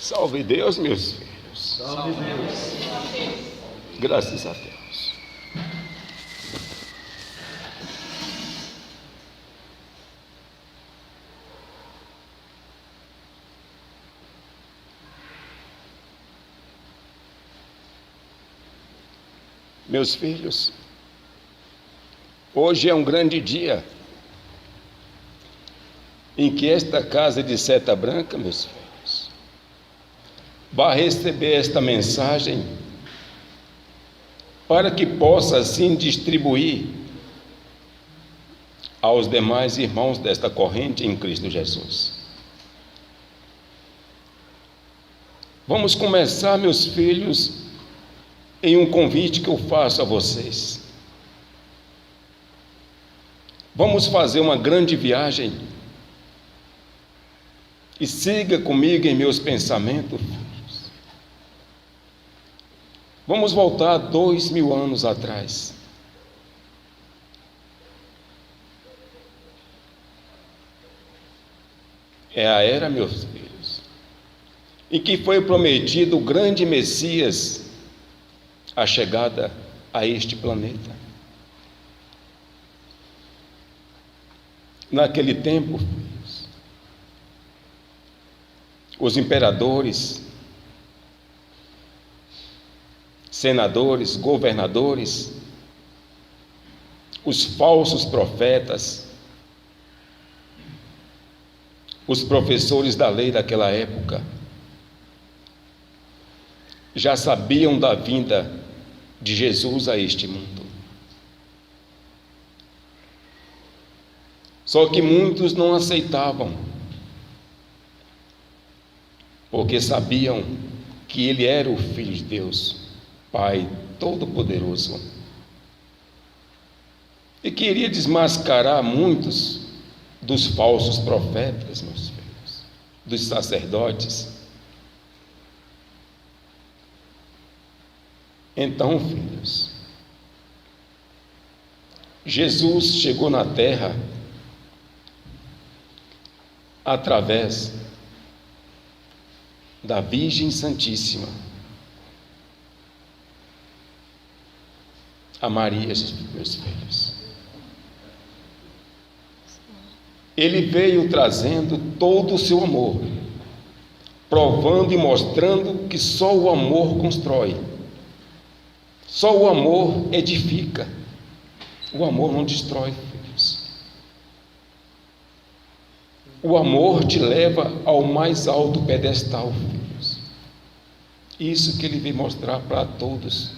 Salve Deus, meus filhos. Salve Deus. Graças a Deus. Meus filhos, hoje é um grande dia em que esta casa de Seta Branca, meus filhos, vai receber esta mensagem para que possa assim distribuir aos demais irmãos desta corrente em Cristo Jesus. Vamos começar, meus filhos, em um convite que eu faço a vocês. Vamos fazer uma grande viagem e siga comigo em meus pensamentos. Vamos voltar 2000 anos atrás. É a era, meus filhos, em que foi prometido o grande Messias, a chegada a este planeta. Naquele tempo, os imperadores, senadores, governadores, os falsos profetas, os professores da lei daquela época, já sabiam da vinda de Jesus a este mundo. Só que muitos não aceitavam, porque sabiam que ele era o Filho de Deus, Pai Todo-Poderoso, e queria desmascarar muitos dos falsos profetas, meus filhos, dos sacerdotes. Então, filhos, Jesus chegou na terra através da Virgem Santíssima, a Maria, meus filhos. Ele veio trazendo todo o seu amor, provando e mostrando que só o amor constrói, só o amor edifica, o amor não destrói, filhos. O amor te leva ao mais alto pedestal, filhos. Isso que ele veio mostrar para todos.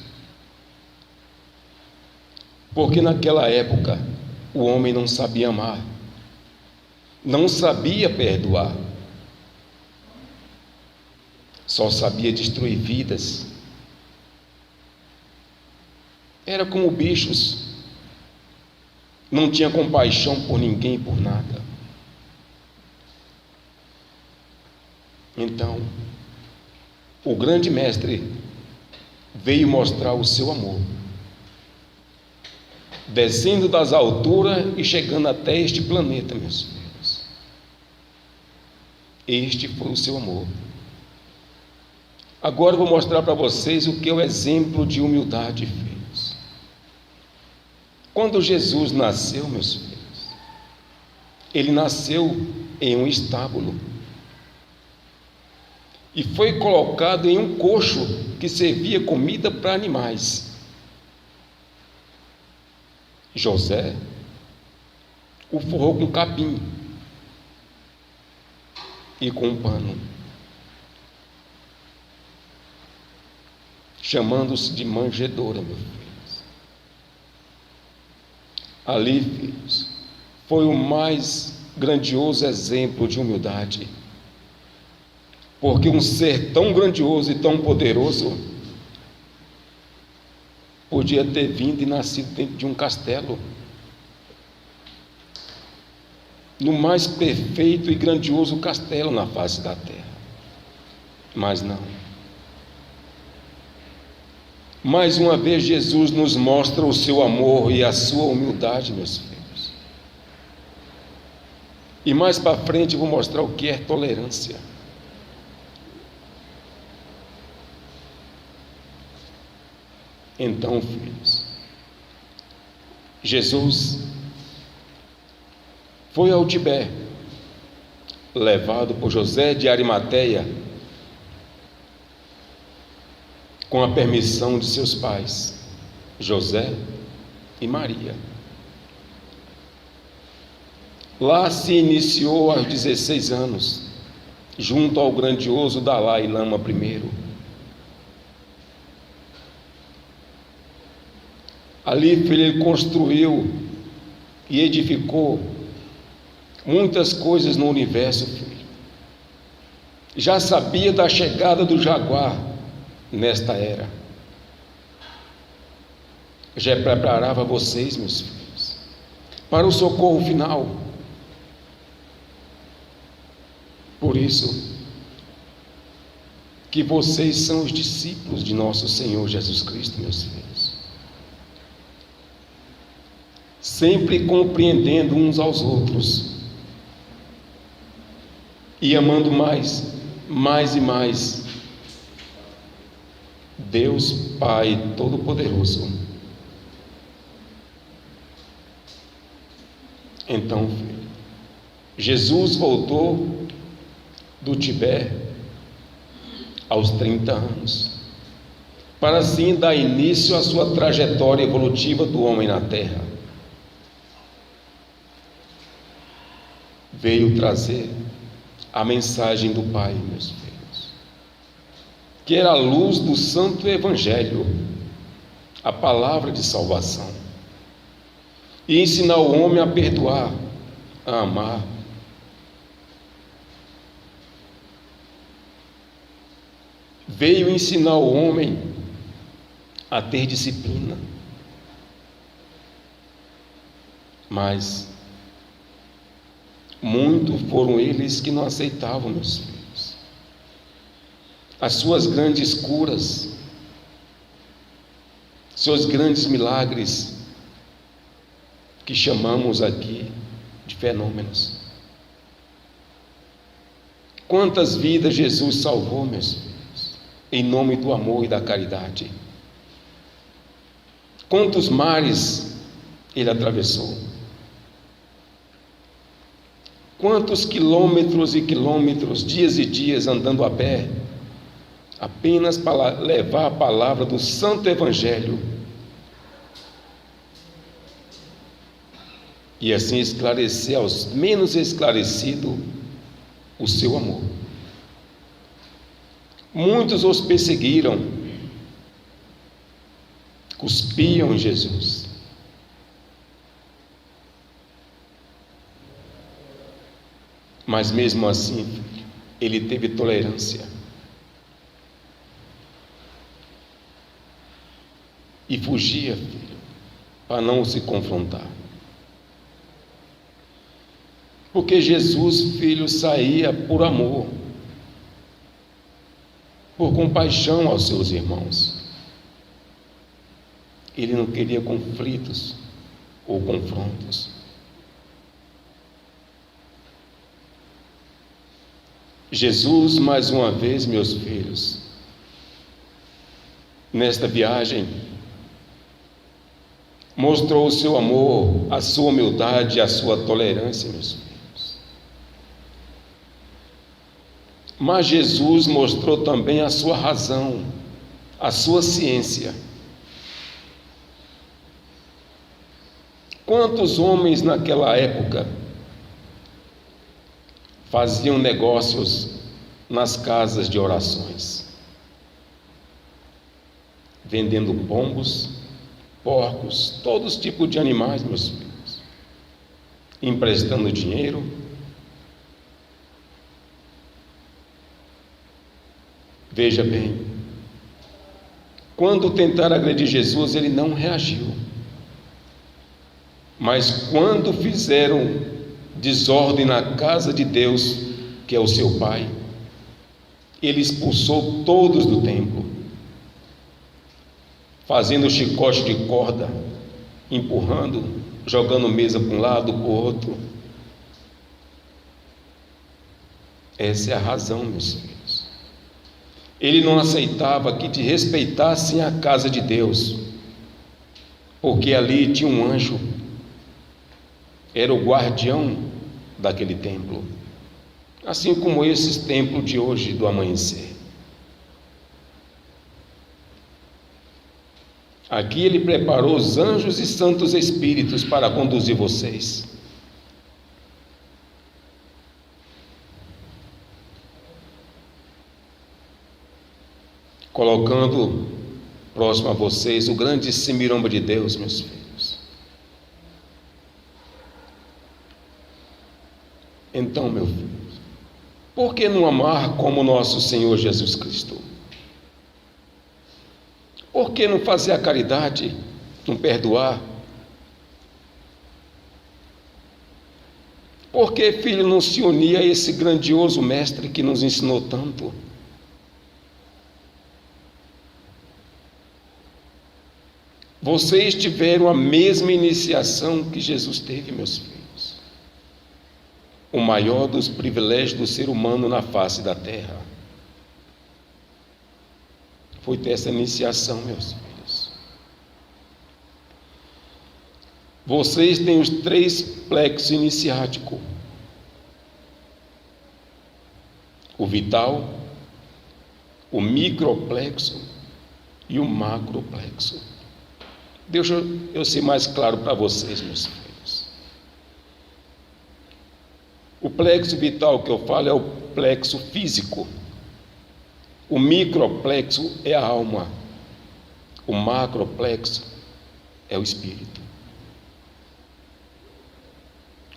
Porque naquela época o homem não sabia amar, não sabia perdoar, só sabia destruir vidas. Era como bichos, não tinha compaixão por ninguém e por nada. Então, o grande mestre veio mostrar o seu amor, descendo das alturas e chegando até este planeta, meus filhos. Este foi o seu amor. Agora eu vou mostrar para vocês o que é o exemplo de humildade, filhos. Quando Jesus nasceu, meus filhos, ele nasceu em um estábulo e foi colocado em um coxo que servia comida para animais. José o forrou com capim e com um pano, chamando-se de manjedoura, meu filho. Ali, filhos, foi o mais grandioso exemplo de humildade, porque um ser tão grandioso e tão poderoso podia ter vindo e nascido dentro de um castelo, no mais perfeito e grandioso castelo na face da terra, mas não. Mais uma vez Jesus nos mostra o seu amor e a sua humildade, meus filhos. E mais para frente eu vou mostrar o que é tolerância. Então, filhos, Jesus foi ao Tibé, levado por José de Arimateia, com a permissão de seus pais, José e Maria. Lá se iniciou aos 16 anos, junto ao grandioso Dalai Lama I. Ali ele construiu e edificou muitas coisas no universo, filho. Já sabia da chegada do Jaguar nesta era. Já preparava vocês, meus filhos, para o socorro final. Por isso que vocês são os discípulos de nosso Senhor Jesus Cristo, meus filhos. Sempre compreendendo uns aos outros e amando mais e mais Deus Pai Todo-Poderoso. Então, filho, Jesus voltou do Tibé aos 30 anos, para assim dar início à sua trajetória evolutiva do homem na terra. Veio trazer a mensagem do Pai, meus filhos, que era a luz do Santo Evangelho, a palavra de salvação, e ensinar o homem a perdoar, a amar. Veio ensinar o homem a ter disciplina, mas muitos foram eles que não aceitavam, meus filhos, as suas grandes curas, seus grandes milagres, que chamamos aqui de fenômenos. Quantas vidas Jesus salvou, meus filhos, em nome do amor e da caridade. Quantos mares ele atravessou. Quantos quilômetros e quilômetros, dias e dias andando a pé, apenas para levar a palavra do Santo Evangelho e assim esclarecer aos menos esclarecidos o seu amor. Muitos os perseguiram, cuspiam em Jesus, mas mesmo assim ele teve tolerância e fugia, filho, para não se confrontar. Porque Jesus, filho, saía por amor, por compaixão aos seus irmãos. Ele não queria conflitos ou confrontos. Jesus, mais uma vez, meus filhos, nesta viagem, mostrou o seu amor, a sua humildade, a sua tolerância, meus filhos. Mas Jesus mostrou também a sua razão, a sua ciência. Quantos homens naquela época faziam negócios nas casas de orações, vendendo pombos, porcos, todos os tipos de animais, meus filhos, emprestando dinheiro. Veja bem, quando tentaram agredir Jesus, ele não reagiu, mas quando fizeram desordem na casa de Deus, que é o seu Pai, ele expulsou todos do templo, fazendo chicote de corda, empurrando, jogando mesa para um lado, para o outro. Essa é a razão, meus filhos. Ele não aceitava que desrespeitassem a casa de Deus, porque ali tinha um anjo, era o guardião daquele templo, assim como esses templos de hoje do amanhecer. Aqui ele preparou os anjos e santos espíritos para conduzir vocês. Colocando próximo a vocês o grande semirombo de Deus, meus filhos. Então, meu filho, por que não amar como nosso Senhor Jesus Cristo? Por que não fazer a caridade, não perdoar? Por que, filho, não se unir a esse grandioso mestre que nos ensinou tanto? Vocês tiveram a mesma iniciação que Jesus teve, meus filhos. O maior dos privilégios do ser humano na face da terra foi ter essa iniciação, meus filhos. Vocês têm os 3 plexos iniciáticos: o vital, o microplexo e o macroplexo. Deixa eu ser mais claro para vocês, meus filhos. O plexo vital que eu falo é o plexo físico. O microplexo é a alma. O macroplexo é o espírito.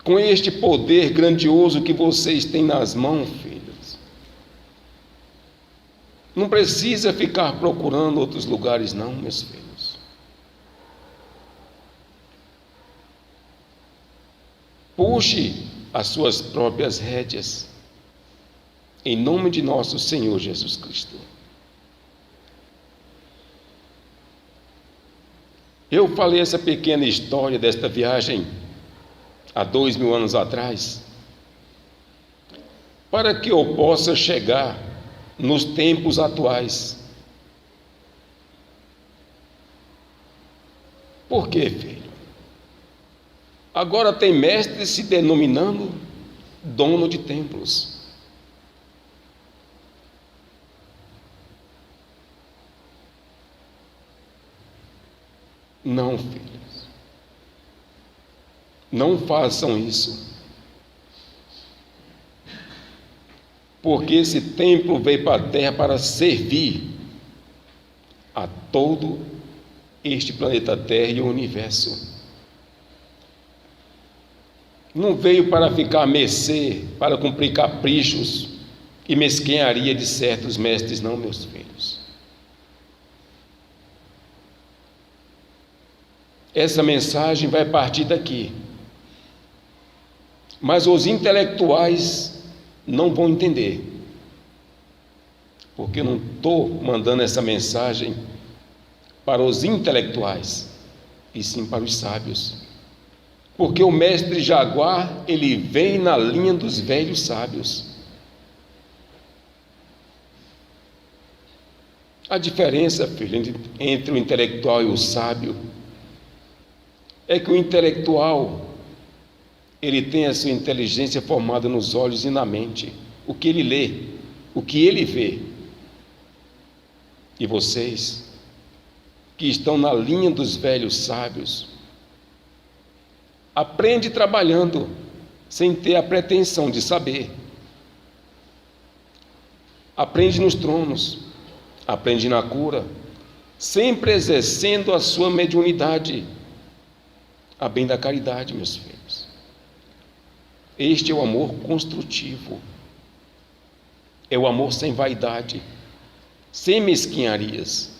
Com este poder grandioso que vocês têm nas mãos, filhos, não precisa ficar procurando outros lugares, não, meus filhos. Puxe as suas próprias rédeas, em nome de nosso Senhor Jesus Cristo. Eu falei essa pequena história desta viagem há 2000 anos atrás, para que eu possa chegar nos tempos atuais. Por quê, filho? Agora tem mestres se denominando dono de templos. Não, filhos. Não façam isso. Porque esse templo veio para a terra para servir a todo este planeta Terra e o universo. Não veio para ficar à mercê, para cumprir caprichos e mesquinharia de certos mestres, não, meus filhos. Essa mensagem vai partir daqui. Mas os intelectuais não vão entender. Porque eu não estou mandando essa mensagem para os intelectuais, e sim para os sábios. Porque o mestre Jaguar, ele vem na linha dos velhos sábios. A diferença, filho, entre o intelectual e o sábio é que o intelectual, ele tem a sua inteligência formada nos olhos e na mente, o que ele lê, o que ele vê. E vocês, que estão na linha dos velhos sábios, aprende trabalhando, sem ter a pretensão de saber. Aprende nos tronos, aprende na cura, sempre exercendo a sua mediunidade, a bem da caridade, meus filhos. Este é o amor construtivo, é o amor sem vaidade, sem mesquinharias.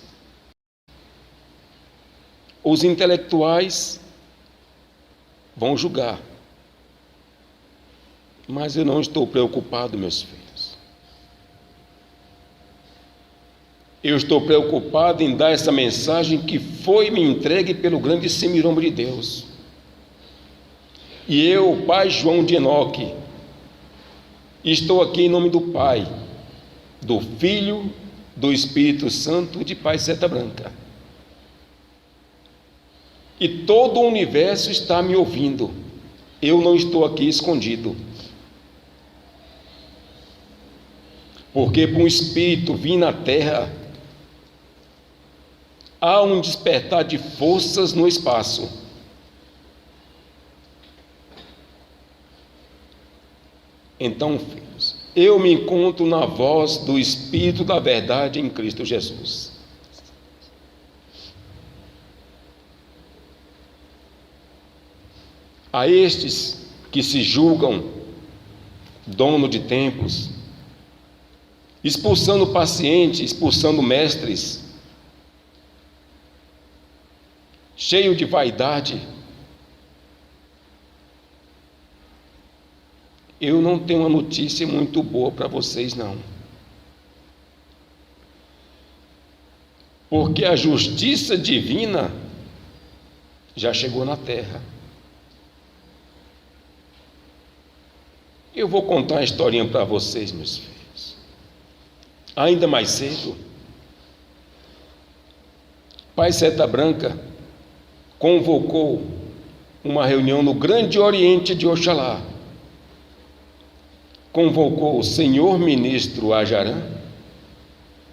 Os intelectuais vão julgar, mas eu não estou preocupado, meus filhos. Eu estou preocupado em dar essa mensagem que foi me entregue pelo grande semirombo de Deus. E eu, pai João de Enoque, estou aqui em nome do Pai, do Filho, do Espírito Santo, de Pai Seta Branca. e todo o universo está me ouvindo. Eu não estou aqui escondido. Porque para um espírito vir na terra, há um despertar de forças no espaço. Então, filhos, eu me encontro na voz do Espírito da verdade em Cristo Jesus. A estes que se julgam dono de templos, expulsando pacientes, expulsando mestres, cheio de vaidade, eu não tenho uma notícia muito boa para vocês, não. Porque a justiça divina já chegou na terra. Eu vou contar uma historinha para vocês, meus filhos. Ainda mais cedo, Pai Seta Branca convocou uma reunião no Grande Oriente de Oxalá. Convocou o senhor ministro Ajarã,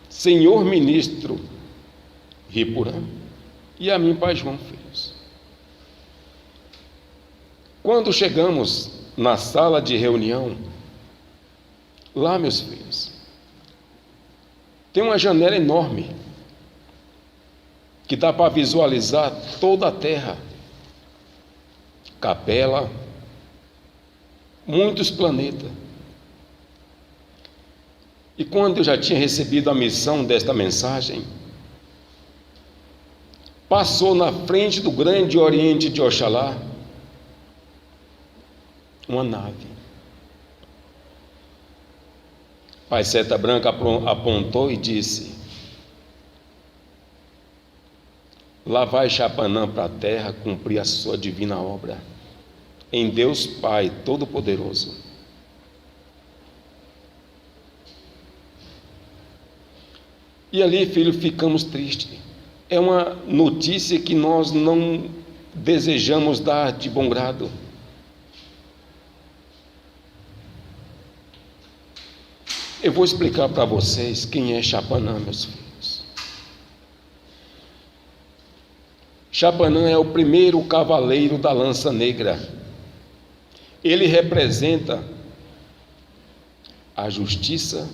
senhor ministro Ripurã e a mim, Pai João, filhos. Quando chegamos na sala de reunião, lá, meus filhos, tem uma janela enorme que dá para visualizar toda a terra, Capela, muitos planetas. E quando eu já tinha recebido a missão desta mensagem, passou na frente do Grande Oriente de Oxalá uma nave. Pai Seta Branca apontou e disse: lá vai Chapanã para a terra cumprir a sua divina obra, em Deus Pai Todo-Poderoso. E ali, filho, ficamos tristes. É uma notícia que nós não desejamos dar de bom grado. Eu vou explicar para vocês quem é Chapanã, meus filhos. Chapanã é o primeiro cavaleiro da lança negra. Ele representa a justiça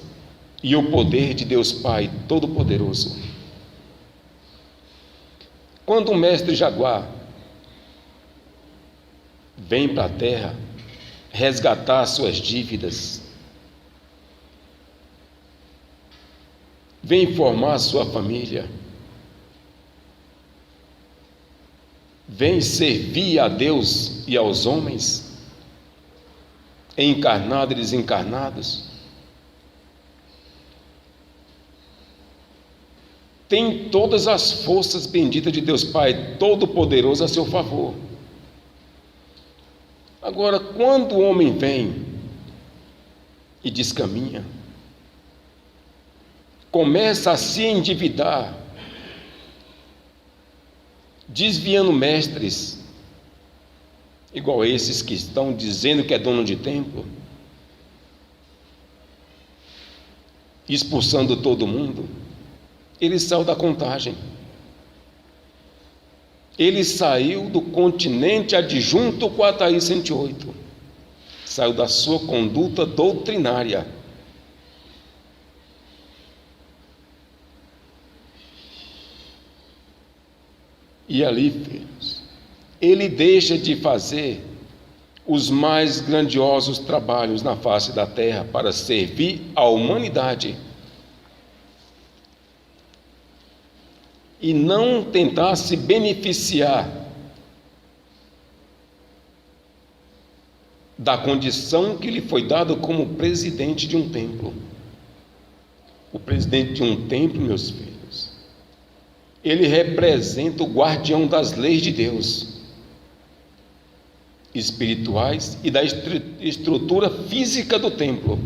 e o poder de Deus Pai Todo-Poderoso. Quando o mestre Jaguar vem para a terra resgatar suas dívidas, vem formar sua família, vem servir a Deus e aos homens, encarnados e desencarnados, tem todas as forças benditas de Deus Pai Todo-Poderoso a seu favor. Agora, quando o homem vem e descaminha, começa a se endividar, desviando mestres, igual esses que estão dizendo que é dono de templo, expulsando todo mundo, ele saiu da contagem. Ele saiu do continente adjunto Quataí 108, saiu da sua conduta doutrinária. E ali, filhos, ele deixa de fazer os mais grandiosos trabalhos na face da terra para servir à humanidade e não tentar se beneficiar da condição que lhe foi dada como presidente de um templo. O presidente de um templo, meus filhos, ele representa o guardião das leis de Deus, espirituais e da estrutura física do templo.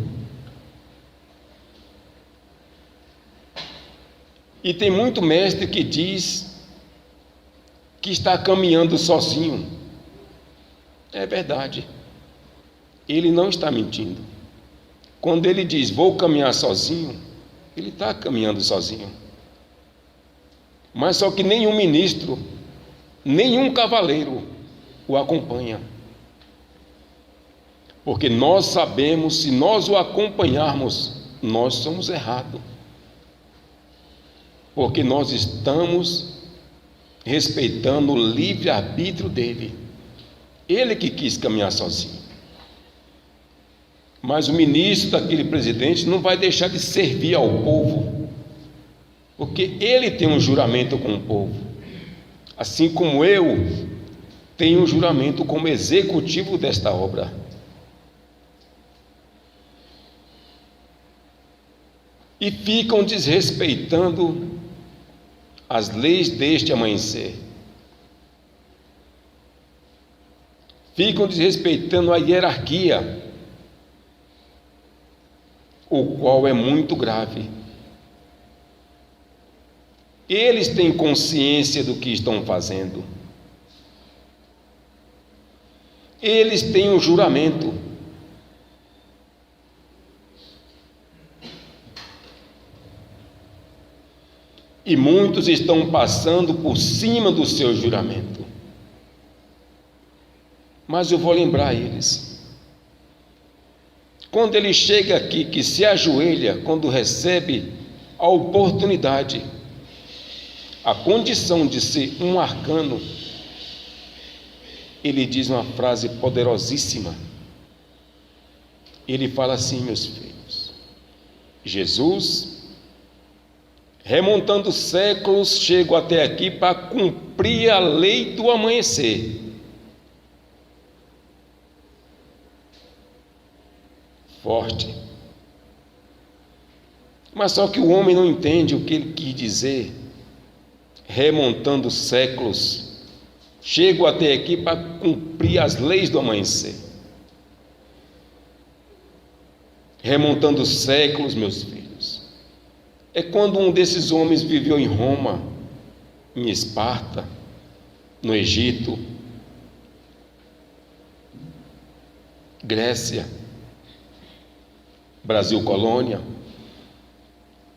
E tem muito mestre que diz que está caminhando sozinho. É verdade. Ele não está mentindo. Quando ele diz, vou caminhar sozinho, ele está caminhando sozinho. Mas só que nenhum ministro, nenhum cavaleiro o acompanha. Porque nós sabemos, se nós o acompanharmos, nós somos errados. Porque nós estamos respeitando o livre-arbítrio dele. Ele que quis caminhar sozinho. Mas o ministro daquele presidente não vai deixar de servir ao povo, porque ele tem um juramento com o povo, assim como eu tenho um juramento como executivo desta obra. E ficam desrespeitando as leis deste amanhecer. Ficam desrespeitando a hierarquia, o qual é muito grave. Eles têm consciência do que estão fazendo. Eles têm um juramento. E muitos estão passando por cima do seu juramento. Mas eu vou lembrar eles. Quando ele chega aqui, que se ajoelha, quando recebe a oportunidade, a condição de ser um arcano, ele diz uma frase poderosíssima. Ele fala assim, meus filhos, Jesus, remontando séculos, chego até aqui para cumprir a lei do amanhecer. Forte. Mas só que o homem não entende o que ele quis dizer. Remontando séculos, chego até aqui para cumprir as leis do amanhecer. Remontando séculos, meus filhos, é quando um desses homens viveu em Roma, em Esparta, no Egito, Grécia, Brasil colônia.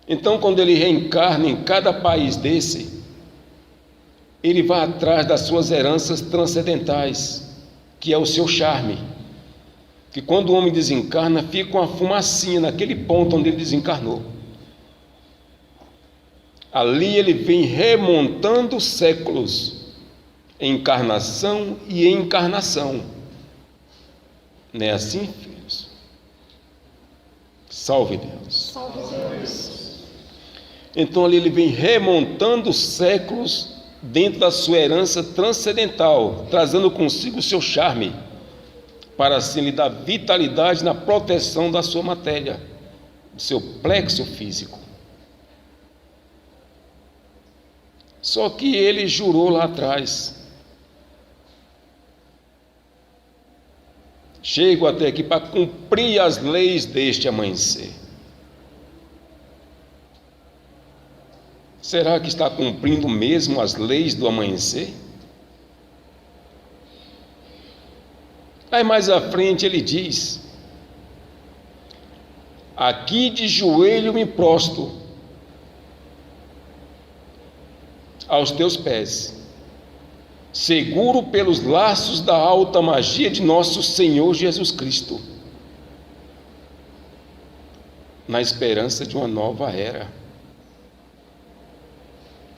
Então, quando ele reencarna em cada país desse, ele vai atrás das suas heranças transcendentais, que é o seu charme. Que quando o homem desencarna, fica uma fumacinha naquele ponto onde ele desencarnou. Ali ele vem remontando séculos, encarnação e encarnação. Não é assim, filhos? Salve Deus. Salve Deus. Então ali ele vem remontando séculos dentro da sua herança transcendental, trazendo consigo o seu charme, para assim lhe dar vitalidade na proteção da sua matéria, do seu plexo físico. Só que ele jurou lá atrás, chego até aqui para cumprir as leis deste amanhecer. Será que está cumprindo mesmo as leis do amanhecer? Aí mais à frente ele diz: aqui de joelho me prostro aos teus pés, seguro pelos laços da alta magia de nosso Senhor Jesus Cristo, na esperança de uma nova era.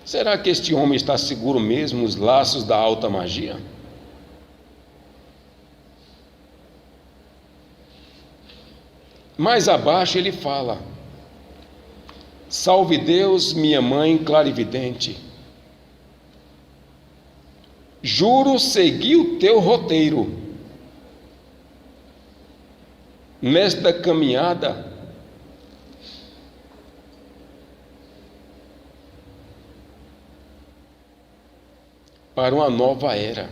Será que este homem está seguro mesmo nos laços da alta magia? Mais abaixo ele fala: salve Deus, minha mãe clarividente, juro seguir o teu roteiro nesta caminhada para uma nova era.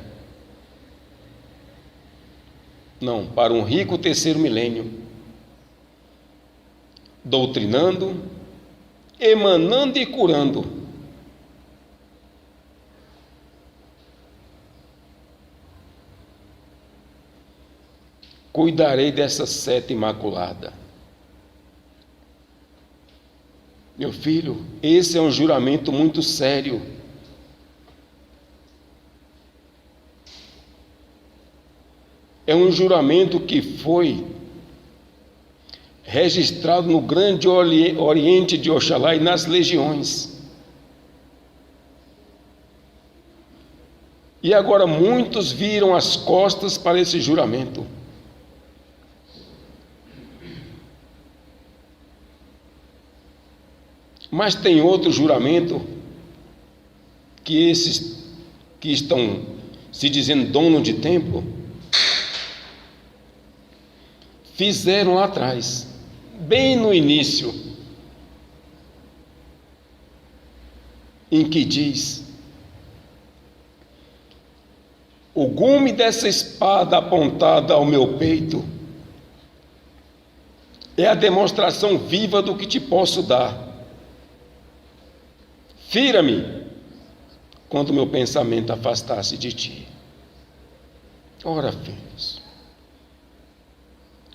Não, para um rico terceiro milênio, doutrinando, emanando e curando. cuidarei dessa seta imaculada. Meu filho, esse é um juramento muito sério. É um juramento que foi registrado no grande oriente de Oxalá e nas legiões. E agora muitos viram as costas para esse juramento. Mas tem outro juramento que esses que estão se dizendo dono de templo fizeram lá atrás, bem no início, em que diz: o gume dessa espada apontada ao meu peito é a demonstração viva do que te posso dar. Fira-me quando meu pensamento afastasse de ti. Ora, filhos,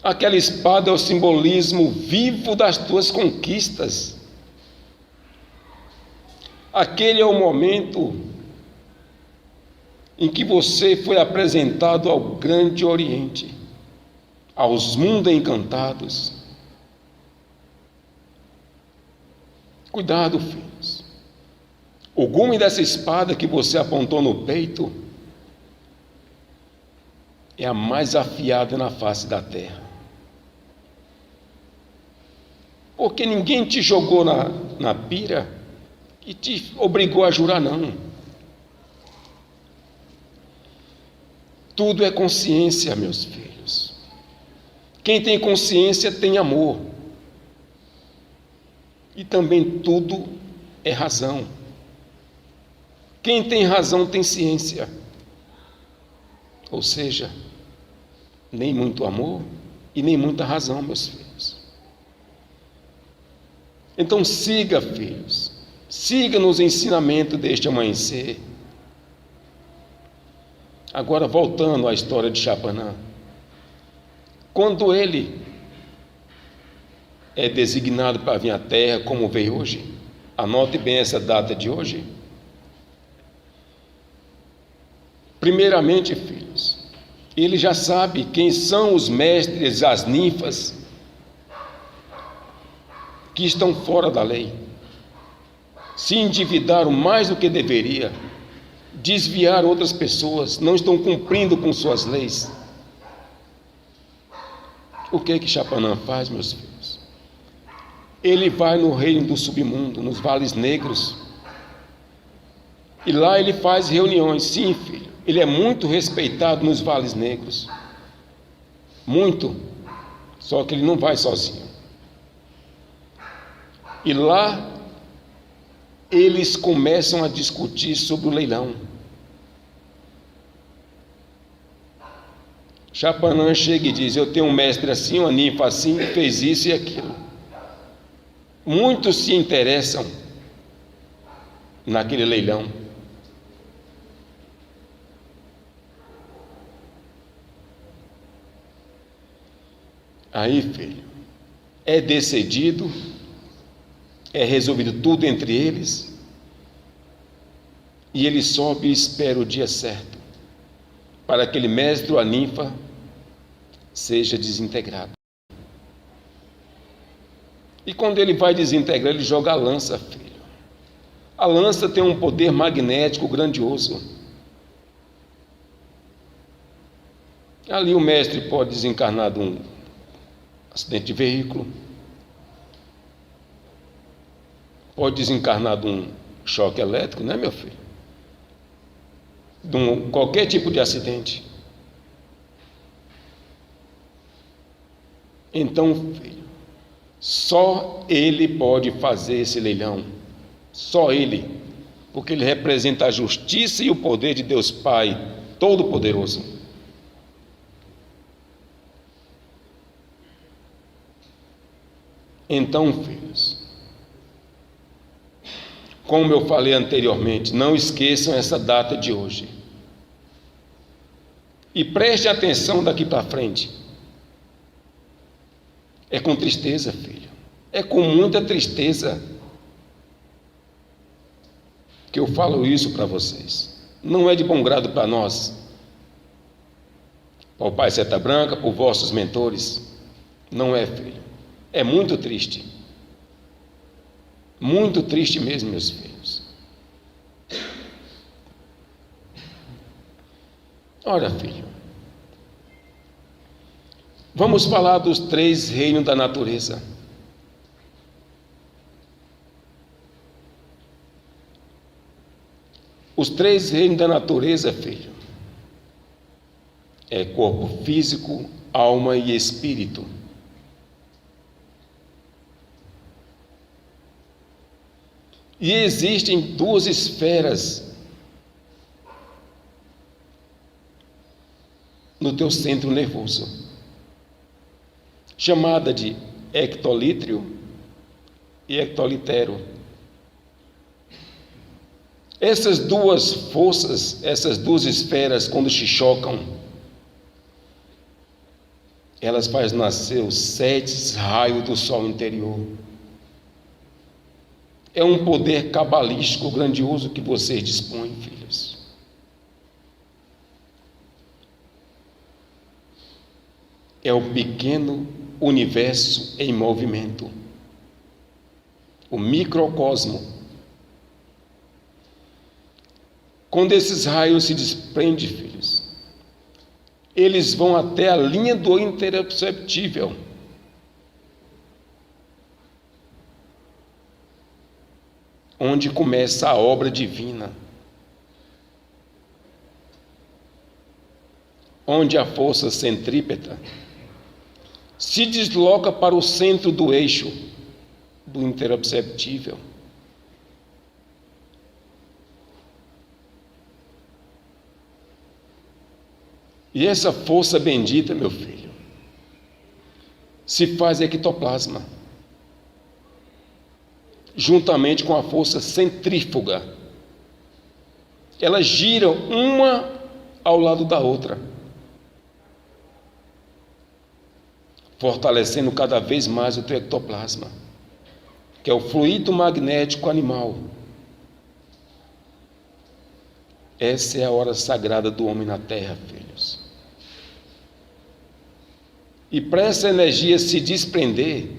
aquela espada é o simbolismo vivo das tuas conquistas. Aquele é o momento em que você foi apresentado ao grande Oriente, aos mundos encantados. Cuidado, filhos. O gume dessa espada que você apontou no peito é a mais afiada na face da terra. Porque ninguém te jogou na pira e te obrigou a jurar, não. Tudo é consciência, meus filhos. Quem tem consciência tem amor. E também tudo é razão. Quem tem razão tem ciência. Ou seja, nem muito amor e nem muita razão, meus filhos. Então siga, filhos, siga nos ensinamentos deste amanhecer. Agora, voltando à história de Chapanã. Quando ele é designado para vir à terra, como veio hoje, anote bem essa data de hoje. Primeiramente, filhos, ele já sabe quem são os mestres, as ninfas, que estão fora da lei, se endividaram mais do que deveria, desviaram outras pessoas, não estão cumprindo com suas leis. O que é que Chapanã faz, meus filhos? Ele vai no reino do submundo, nos vales negros, e lá ele faz reuniões. Sim, filho, ele é muito respeitado nos vales negros, muito, só que ele não vai sozinho. E lá eles começam a discutir sobre o leilão. Chapanã chega e diz: eu tenho um mestre assim, uma ninfa assim, fez isso e aquilo. Muitos se interessam naquele leilão. Aí, filho, é decidido, é resolvido tudo entre eles, e ele sobe e espera o dia certo, para que aquele mestre ou a ninfa seja desintegrado. E quando ele vai desintegrar, ele joga a lança, filho. A lança tem um poder magnético grandioso. Ali o mestre pode desencarnar de um acidente de veículo, pode desencarnar de um choque elétrico, né, meu filho? De qualquer tipo de acidente. Então, filho, só ele pode fazer esse leilão, só ele, porque ele representa a justiça e o poder de Deus Pai Todo-Poderoso. Então, filhos, como eu falei anteriormente, não esqueçam essa data de hoje. E preste atenção daqui para frente. É com tristeza, filho. É com muita tristeza que eu falo isso para vocês. Não é de bom grado para nós, para o Pai Seta Branca, para os vossos mentores. Não é, filho. É muito triste. Muito triste mesmo, meus filhos. Ora, filho, vamos falar dos 3 reinos da natureza. Os 3 reinos da natureza, filho, é corpo físico, alma e espírito. E existem 2 esferas no teu centro nervoso, chamada de ectolítrio e ectolitero. Essas 2 forças, essas 2 esferas, quando se chocam, elas fazem nascer os 7 raios do sol interior. É um poder cabalístico grandioso que vocês dispõem, filhos. É o pequeno universo em movimento, o microcosmo. Quando esses raios se desprendem, filhos, eles vão até a linha do imperceptível. Onde começa a obra divina. Onde a força centrípeta se desloca para o centro do eixo do imperceptível. E essa força bendita, meu filho, se faz ectoplasma, juntamente com a força centrífuga. Elas giram uma ao lado da outra, fortalecendo cada vez mais o teu ectoplasma, que é o fluido magnético animal. Essa é a hora sagrada do homem na terra, filhos. E para essa energia se desprender,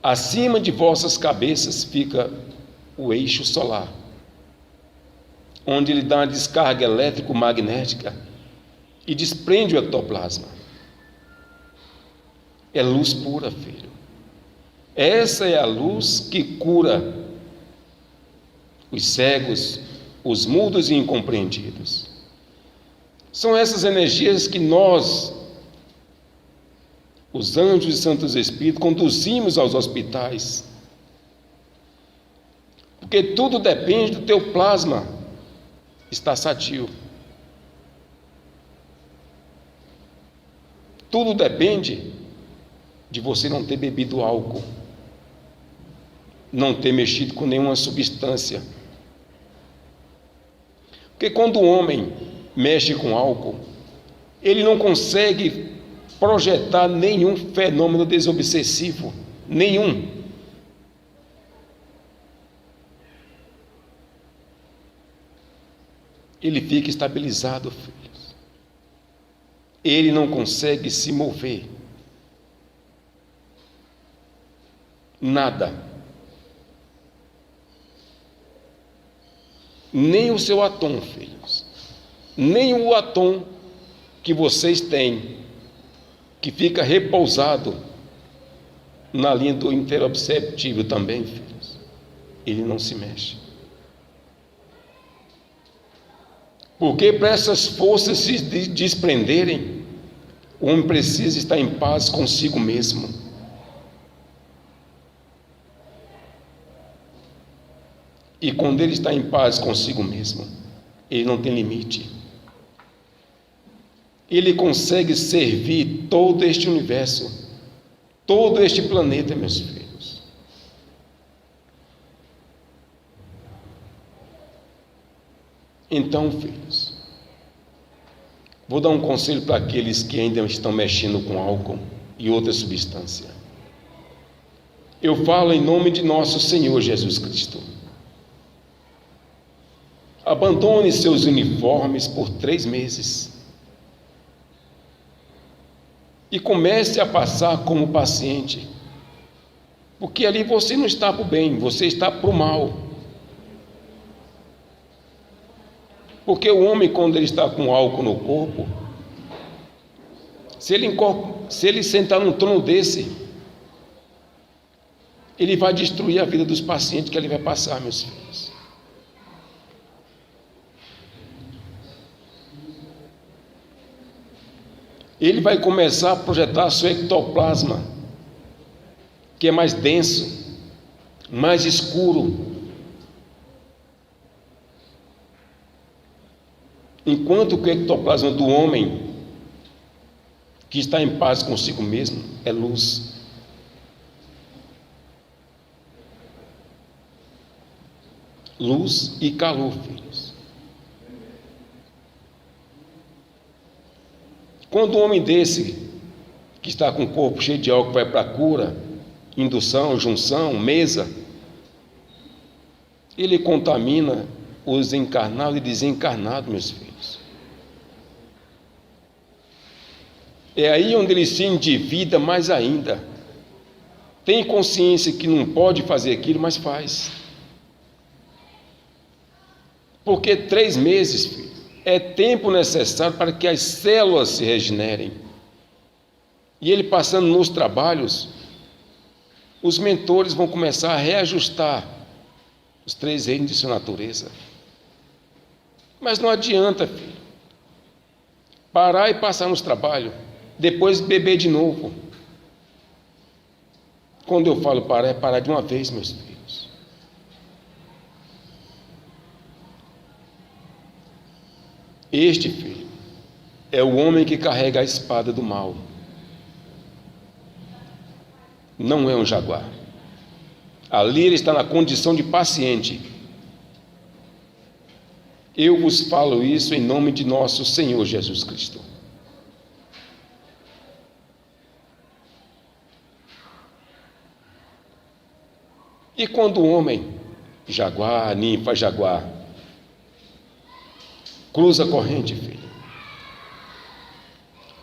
acima de vossas cabeças fica o eixo solar, onde ele dá uma descarga elétrico-magnética e desprende o ectoplasma. É luz pura, filho. Essa é a luz que cura os cegos, os mudos e incompreendidos. São essas energias que nós, os anjos e santos espíritos, conduzimos aos hospitais. Porque tudo depende do teu plasma estar sadio. Tudo depende de você não ter bebido álcool, não ter mexido com nenhuma substância. Porque quando o homem mexe com álcool, ele não consegue projetar nenhum fenômeno desobsessivo, nenhum. Ele fica estabilizado, filhos. Ele não consegue se mover. Nada. Nem o seu átomo, filhos. Nem o átomo que vocês têm, que fica repousado na linha do imperceptível também, filhos. Ele não se mexe. Porque para essas forças se desprenderem, o homem precisa estar em paz consigo mesmo. E quando ele está em paz consigo mesmo, ele não tem limite. Ele consegue servir todo este universo, todo este planeta, meus filhos. Então, filhos, vou dar um conselho para aqueles que ainda estão mexendo com álcool. e outra substância. Eu falo em nome de nosso Senhor Jesus Cristo. Abandone seus uniformes por 3 meses e comece a passar como paciente, porque ali você não está para o bem, você está para o mal. Porque o homem, quando ele está com álcool no corpo, se ele sentar num trono desse, ele vai destruir a vida dos pacientes que ele vai passar, meus filhos. Ele vai começar a projetar seu ectoplasma, que é mais denso, mais escuro. Enquanto que o ectoplasma do homem, que está em paz consigo mesmo, é luz. Luz e calor, filhos. Quando um homem desse, que está com o corpo cheio de álcool, vai para a cura, indução, junção, mesa, ele contamina os encarnados e desencarnados, meus filhos. É aí onde ele se endivida mais ainda. Tem consciência que não pode fazer aquilo, mas faz. Porque 3 meses, filho, é tempo necessário para que as células se regenerem. E ele passando nos trabalhos, os mentores vão começar a reajustar os 3 reinos de sua natureza. Mas não adianta, filho, parar e passar nos trabalhos, depois beber de novo. Quando eu falo parar, é parar de uma vez, meus filhos. Este, filho, é o homem que carrega a espada do mal. Não é um jaguar. Ali ele está na condição de paciente. Eu vos falo isso em nome de nosso Senhor Jesus Cristo. E quando o homem, jaguar, ninfa, jaguar, cruza a corrente, filho,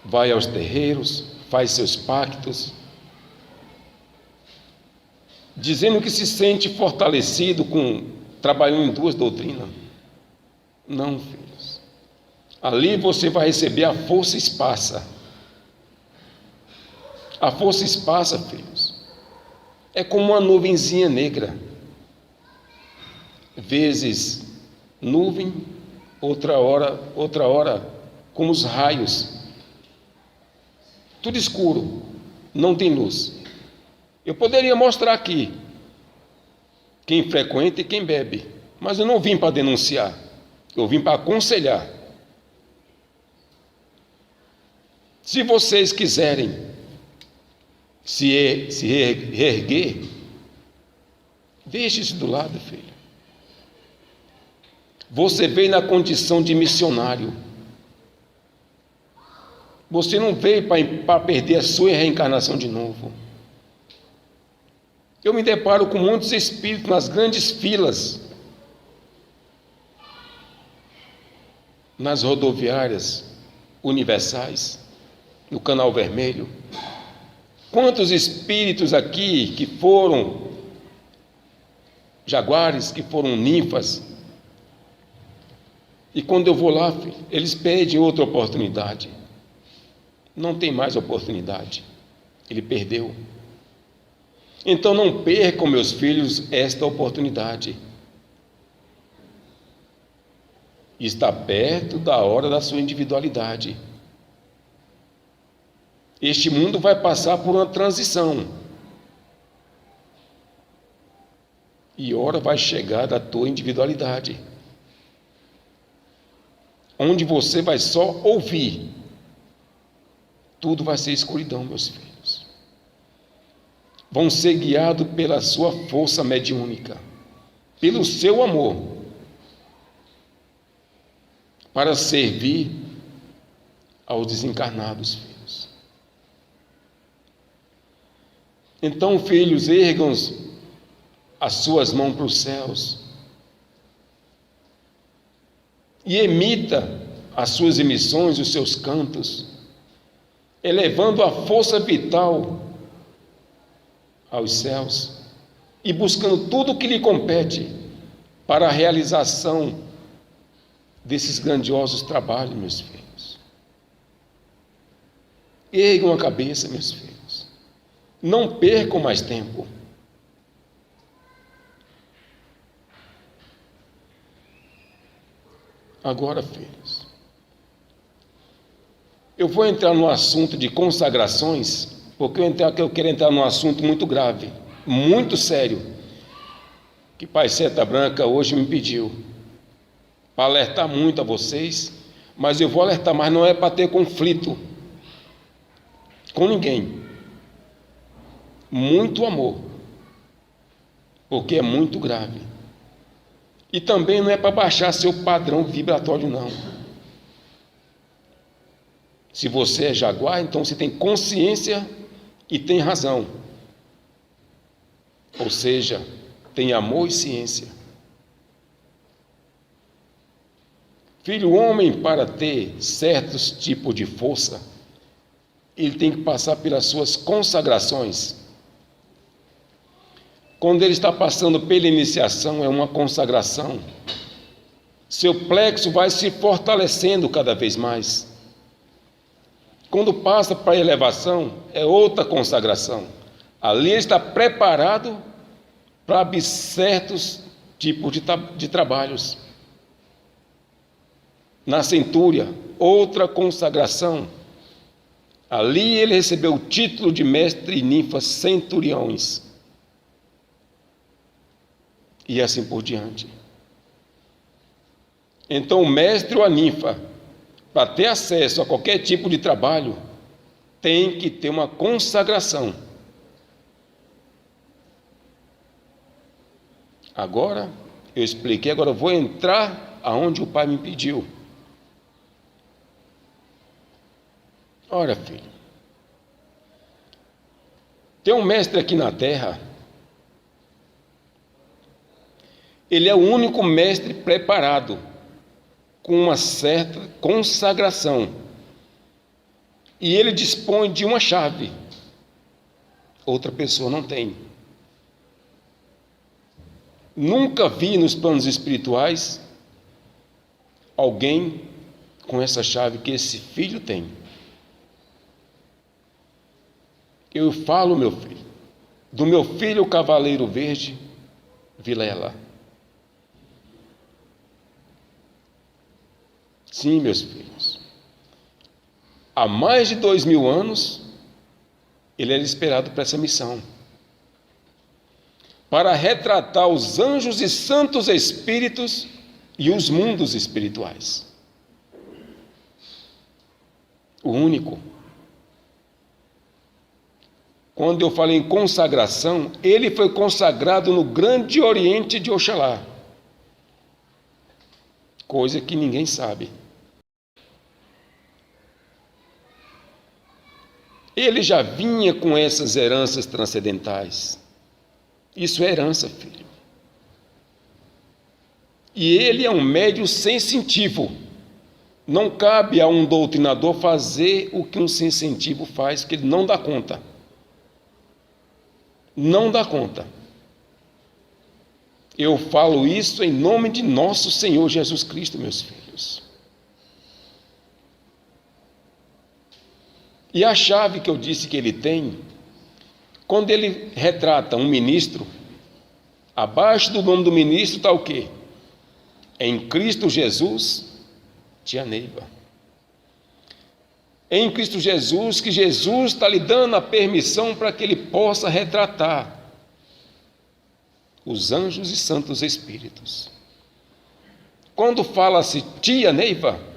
vai aos terreiros, faz seus pactos, dizendo que se sente fortalecido trabalhando em 2 doutrinas. Não, filhos. Ali você vai receber a força esparsa. A força esparsa, filhos, é como uma nuvenzinha negra. Vezes nuvem, outra hora como os raios. Tudo escuro, não tem luz. Eu poderia mostrar aqui quem frequenta e quem bebe, mas eu não vim para denunciar, eu vim para aconselhar. Se vocês quiserem se reerguer, deixe isso do lado, filho. Você veio na condição de missionário. Você não veio para perder a sua reencarnação de novo. Eu me deparo com muitos espíritos nas grandes filas, nas rodoviárias universais, no Canal Vermelho. Quantos espíritos aqui que foram jaguares, que foram ninfas, e quando eu vou lá, filho, eles pedem outra oportunidade. Não tem mais oportunidade. Ele perdeu. Então não percam, meus filhos, esta oportunidade. Está perto da hora da sua individualidade. Este mundo vai passar por uma transição. E hora vai chegar da tua individualidade, onde você vai só ouvir. Tudo vai ser escuridão, meus filhos. Vão ser guiados pela sua força mediúnica, pelo seu amor, para servir aos desencarnados, filhos. Então, filhos, ergam as suas mãos para os céus e emita as suas emissões, os seus cantos, elevando a força vital aos céus e buscando tudo o que lhe compete para a realização desses grandiosos trabalhos, meus filhos. Ergam a cabeça, meus filhos. Não percam mais tempo. Agora, filhos, eu vou entrar no assunto de consagrações, porque eu quero entrar num assunto muito grave, muito sério, que Pai Seta Branca hoje me pediu, para alertar muito a vocês, mas eu vou alertar, mas não é para ter conflito com ninguém. Muito amor, porque é muito grave. E também não é para baixar seu padrão vibratório, não. Se você é jaguar, então você tem consciência e tem razão. Ou seja, tem amor e ciência. Filho, o homem, para ter certos tipos de força, ele tem que passar pelas suas consagrações. Quando ele está passando pela iniciação, é uma consagração. Seu plexo vai se fortalecendo cada vez mais. Quando passa para a elevação, é outra consagração. Ali ele está preparado para certos tipos de trabalhos. Na centúria, outra consagração. Ali ele recebeu o título de mestre e ninfas centuriões. E assim por diante. Então, o mestre ou a ninfa, para ter acesso a qualquer tipo de trabalho, tem que ter uma consagração. Agora, eu expliquei, agora eu vou entrar aonde o Pai me pediu. Ora, filho, tem um mestre aqui na terra. Ele é o único mestre preparado, com uma certa consagração. E ele dispõe de uma chave. Outra pessoa não tem. Nunca vi nos planos espirituais alguém com essa chave que esse filho tem. Eu falo, meu filho, do meu filho Cavaleiro Verde, Vilela. Sim, meus filhos. Há mais de 2000 anos, ele era esperado para essa missão. Para retratar os anjos e santos espíritos e os mundos espirituais. O único. Quando eu falei em consagração, ele foi consagrado no grande oriente de Oxalá. Coisa que ninguém sabe. Ele já vinha com essas heranças transcendentais. Isso é herança, filho. E ele é um médium sensitivo. Não cabe a um doutrinador fazer o que um sensitivo faz, porque ele não dá conta. Não dá conta. Eu falo isso em nome de nosso Senhor Jesus Cristo, meus filhos. E a chave que eu disse que ele tem, quando ele retrata um ministro, abaixo do nome do ministro está o quê? Em Cristo Jesus, tia Neiva. Em Cristo Jesus, que Jesus está lhe dando a permissão para que ele possa retratar os anjos e santos espíritos. Quando fala-se tia Neiva,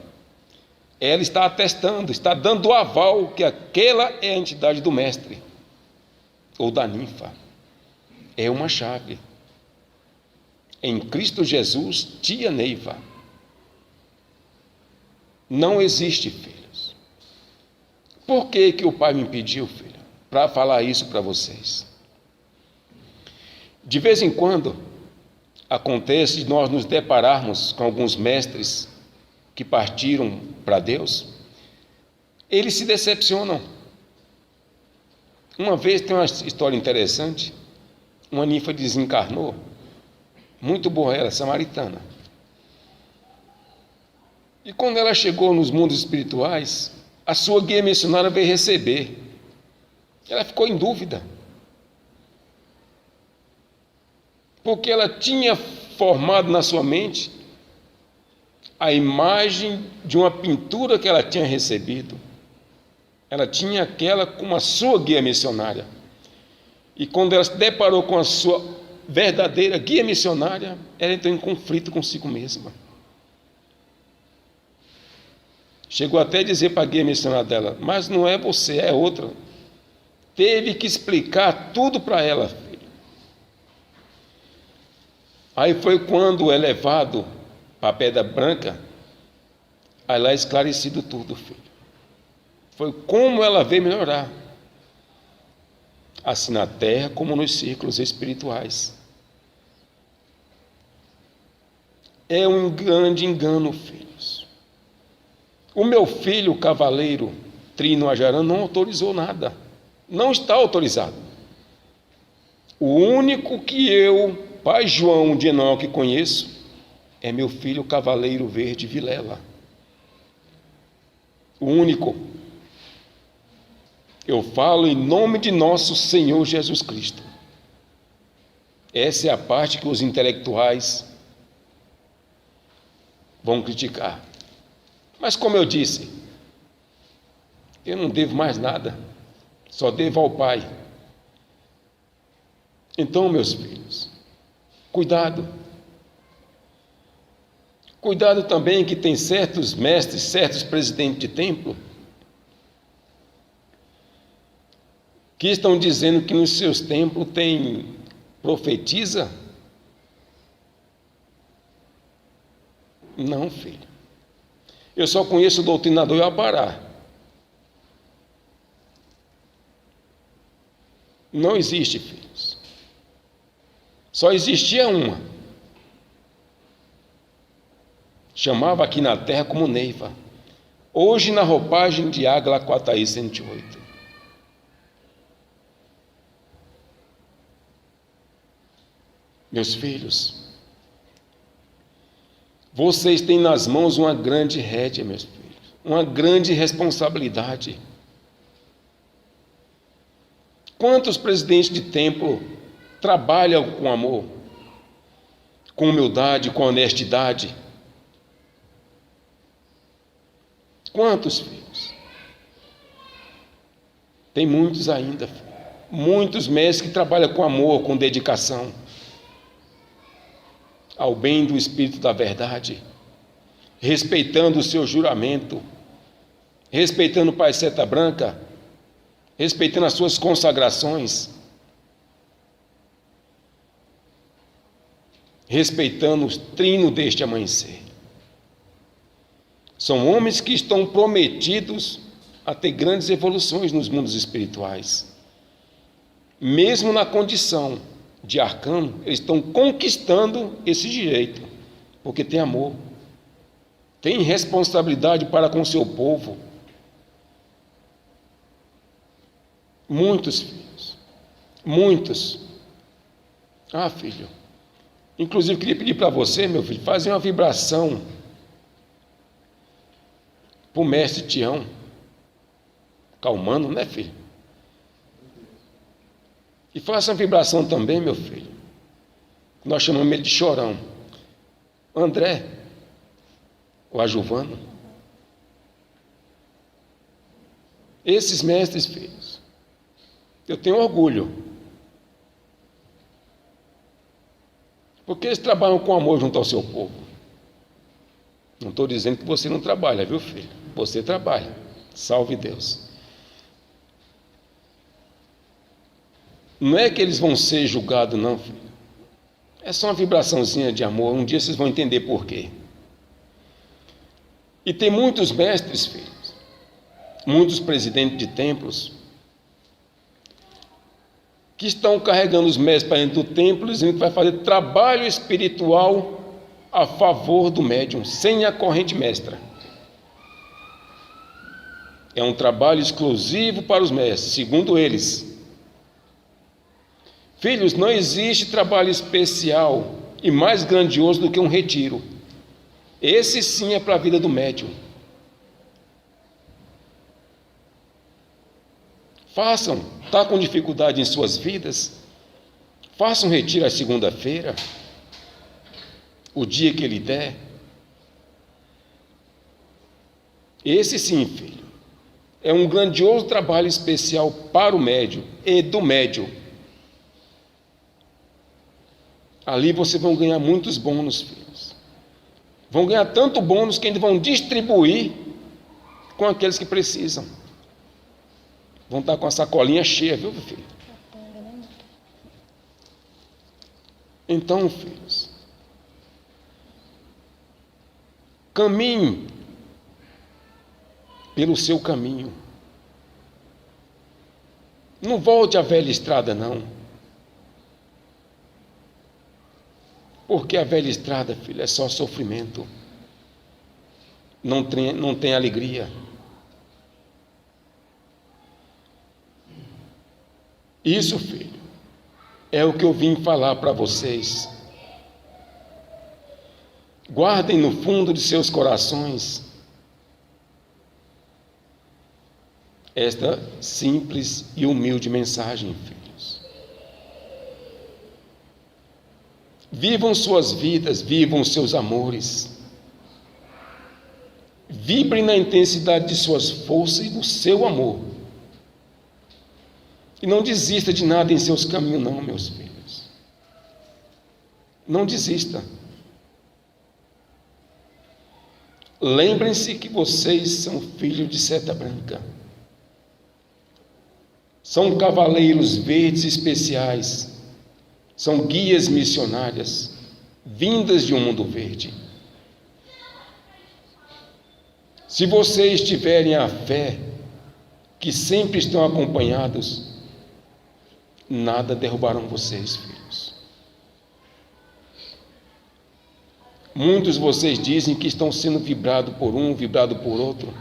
ela está atestando, está dando o aval que aquela é a entidade do mestre ou da ninfa. É uma chave. Em Cristo Jesus, tia Neiva. Não existe, filhos. Por que o Pai me pediu, filho, para falar isso para vocês? De vez em quando, acontece de nós nos depararmos com alguns mestres que partiram para Deus, eles se decepcionam. Uma vez tem uma história interessante, uma ninfa desencarnou, muito boa ela, samaritana. E quando ela chegou nos mundos espirituais, a sua guia missionária veio receber. Ela ficou em dúvida, porque ela tinha formado na sua mente a imagem de uma pintura que ela tinha recebido. Ela tinha aquela como a sua guia missionária. E quando ela se deparou com a sua verdadeira guia missionária, ela entrou em conflito consigo mesma. Chegou até a dizer para a guia missionária dela: mas não é você, é outra. Teve que explicar tudo para ela, filho. Aí foi quando é levado para a Pedra Branca, aí lá é esclarecido tudo, filho. Foi como ela veio melhorar, assim na terra como nos círculos espirituais. É um grande engano, filhos. O meu filho, o cavaleiro Trino Ajaran, não autorizou nada. Não está autorizado. O único que eu, pai João de Enoque, conheço, é meu filho, o cavaleiro verde Vilela. O único. Eu falo em nome de nosso Senhor Jesus Cristo. Essa é a parte que os intelectuais vão criticar. Mas como eu disse, eu não devo mais nada, só devo ao Pai. Então, meus filhos, cuidado. Cuidado também que tem certos mestres, certos presidentes de templo, que estão dizendo que nos seus templos tem profetisa. Não, filho. Eu só conheço o doutrinador Iapará. Não existe, filhos. Só existia uma. Chamava aqui na terra como Neiva. Hoje na roupagem de Águila Quataí 108. Meus filhos, vocês têm nas mãos uma grande rédea, meus filhos, uma grande responsabilidade. Quantos presidentes de templo trabalham com amor, com humildade, com honestidade? Quantos, filhos? Tem muitos ainda, filho. Muitos mestres que trabalham com amor, com dedicação ao bem do Espírito da verdade, respeitando o seu juramento, respeitando o Pai Seta Branca, respeitando as suas consagrações, respeitando o trino deste amanhecer. São homens que estão prometidos a ter grandes evoluções nos mundos espirituais. Mesmo na condição de arcano, eles estão conquistando esse direito, porque tem amor, tem responsabilidade para com o seu povo. Muitos filhos, muitos. Ah, filho, inclusive queria pedir para você, meu filho, fazer uma vibração para o mestre Tião, calmando, né, filho? E faça uma vibração também, meu filho. Nós chamamos ele de Chorão. André, o Ajuvano. Esses mestres, filhos, eu tenho orgulho. Porque eles trabalham com amor junto ao seu povo. Não estou dizendo que você não trabalha, viu, filho? Você trabalha. Salve Deus. Não é que eles vão ser julgados, não, filho. É só uma vibraçãozinha de amor. Um dia vocês vão entender por quê. E tem muitos mestres, filhos, muitos presidentes de templos, que estão carregando os mestres para dentro do templo, dizendo que vai fazer trabalho espiritual a favor do médium, sem a corrente mestra. É um trabalho exclusivo para os mestres, segundo eles. Filhos, não existe trabalho especial e mais grandioso do que um retiro. Esse sim é para a vida do médium. Façam, está com dificuldade em suas vidas? Façam um retiro à segunda-feira, o dia que ele der. Esse sim, filho, é um grandioso trabalho especial para o médium e do médium. Ali vocês vão ganhar muitos bônus, filhos. Vão ganhar tanto bônus que ainda vão distribuir com aqueles que precisam. Vão estar com a sacolinha cheia, viu, filho? Então, filhos, caminhe pelo seu caminho. Não volte à velha estrada, não. Porque a velha estrada, filho, é só sofrimento. Não tem alegria. Isso, filho, é o que eu vim falar para vocês. Guardem no fundo de seus corações esta simples e humilde mensagem, filhos. Vivam suas vidas, vivam seus amores. Vibrem na intensidade de suas forças e do seu amor. E não desista de nada em seus caminhos, não, meus filhos. Não desista. Lembrem-se que vocês são filhos de seta branca. São cavaleiros verdes especiais. São guias missionárias, vindas de um mundo verde. Se vocês tiverem a fé, que sempre estão acompanhados, nada derrubarão vocês, filhos. Muitos de vocês dizem que estão sendo vibrados por um, vibrados por outro,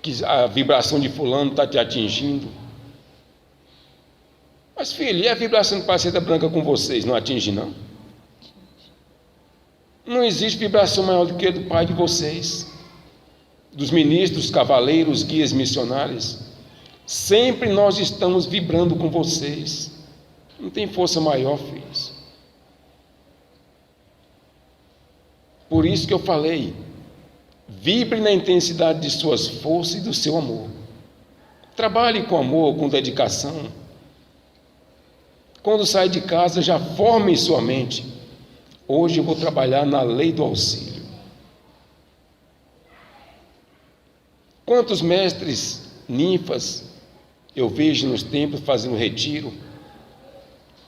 que a vibração de fulano está te atingindo. Mas, filho, e a vibração de seta branca com vocês não atinge, não? Não existe vibração maior do que a do Pai de vocês, dos ministros, cavaleiros, guias missionários. Sempre nós estamos vibrando com vocês. Não tem força maior, filhos. Por isso que eu falei, vibre na intensidade de suas forças e do seu amor. Trabalhe com amor, com dedicação. Quando sai de casa, já forme em sua mente: hoje eu vou trabalhar na lei do auxílio. Quantos mestres, ninfas, eu vejo nos templos fazendo retiro,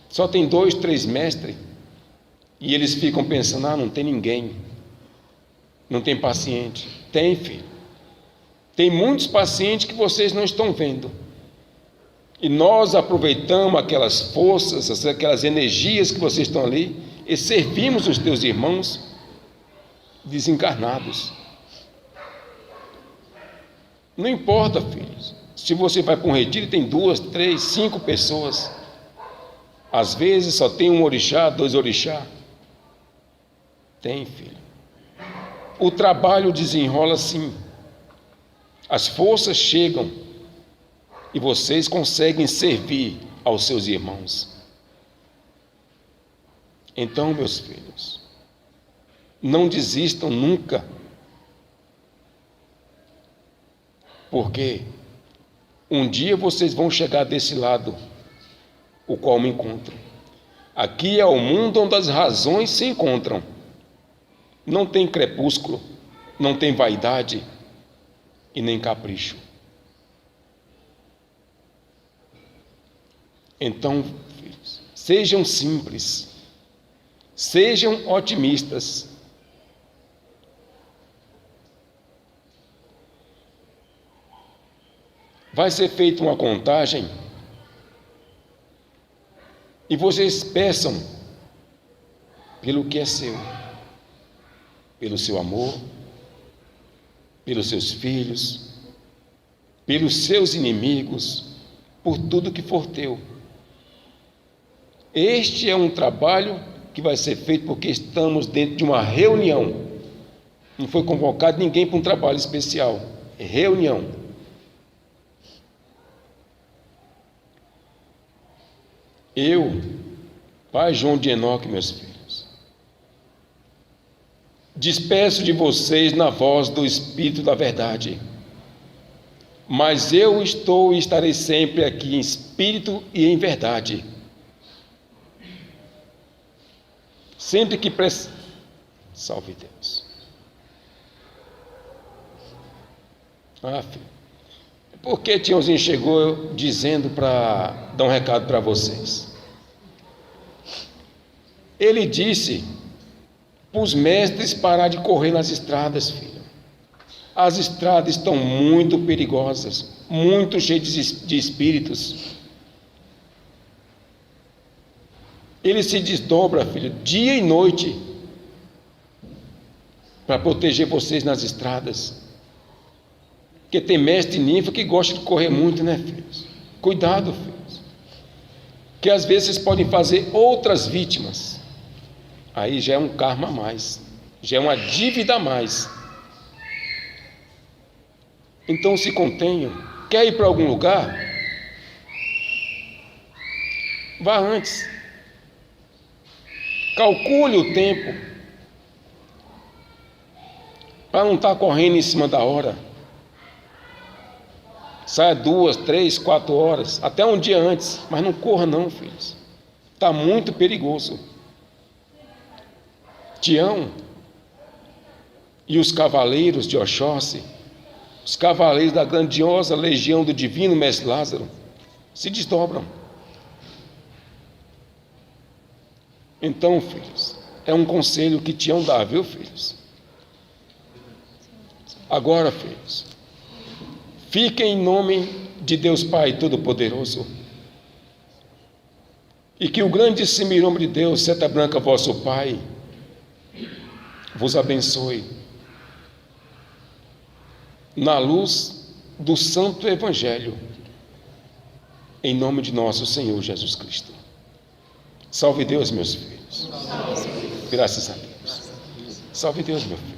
só tem 2, 3 mestres, e eles ficam pensando: não tem ninguém, não tem paciente. Tem, filho. Tem muitos pacientes que vocês não estão vendo. E nós aproveitamos aquelas forças, aquelas energias que vocês estão ali, e servimos os teus irmãos desencarnados. Não importa, filhos, se você vai para um retiro e tem 2, 3, 5 pessoas, às vezes só tem um orixá, 2 orixá. Tem, filho. O trabalho desenrola sim. As forças chegam e vocês conseguem servir aos seus irmãos. Então, meus filhos, não desistam nunca, porque um dia vocês vão chegar desse lado, o qual me encontro. Aqui é o mundo onde as razões se encontram. Não tem crepúsculo, não tem vaidade e nem capricho. Então, filhos, sejam simples, sejam otimistas. Vai ser feita uma contagem E vocês peçam pelo que é seu, pelo seu amor, pelos seus filhos, pelos seus inimigos, por tudo que for teu. Este é um trabalho que vai ser feito porque estamos dentro de uma reunião. Não foi convocado ninguém para um trabalho especial. É reunião. Eu, pai João de Enoque, meus filhos, despeço de vocês na voz do Espírito da verdade. Mas eu estou e estarei sempre aqui em espírito e em verdade. Sempre que salve Deus. Filho. Por que Tiãozinho chegou dizendo para dar um recado para vocês? Ele disse para os mestres parar de correr nas estradas, filho. As estradas estão muito perigosas, muito cheias de espíritos. Ele se desdobra, filho, dia e noite, para proteger vocês nas estradas. Porque tem mestre ninfa que gosta de correr muito, né, filhos? Cuidado, filhos. Que às vezes vocês podem fazer outras vítimas. Aí já é um karma a mais, já é uma dívida a mais. Então se contenham. Quer ir para algum lugar? Vá antes. Calcule o tempo, para não estar correndo em cima da hora. Saia 2, 3, 4 horas, até um dia antes, mas não corra não, filhos. Está muito perigoso. Tião e os cavaleiros de Oxóssi, os cavaleiros da grandiosa legião do divino mestre Lázaro, se desdobram. Então, filhos, é um conselho que Tião dá, viu, filhos? Agora, filhos, fiquem em nome de Deus Pai Todo-Poderoso, e que o grandíssimo nome de Deus, Seta Branca, vosso Pai, vos abençoe na luz do Santo Evangelho, em nome de nosso Senhor Jesus Cristo. Salve Deus, meus filhos. Graças a Deus. Salve Deus, meu filho.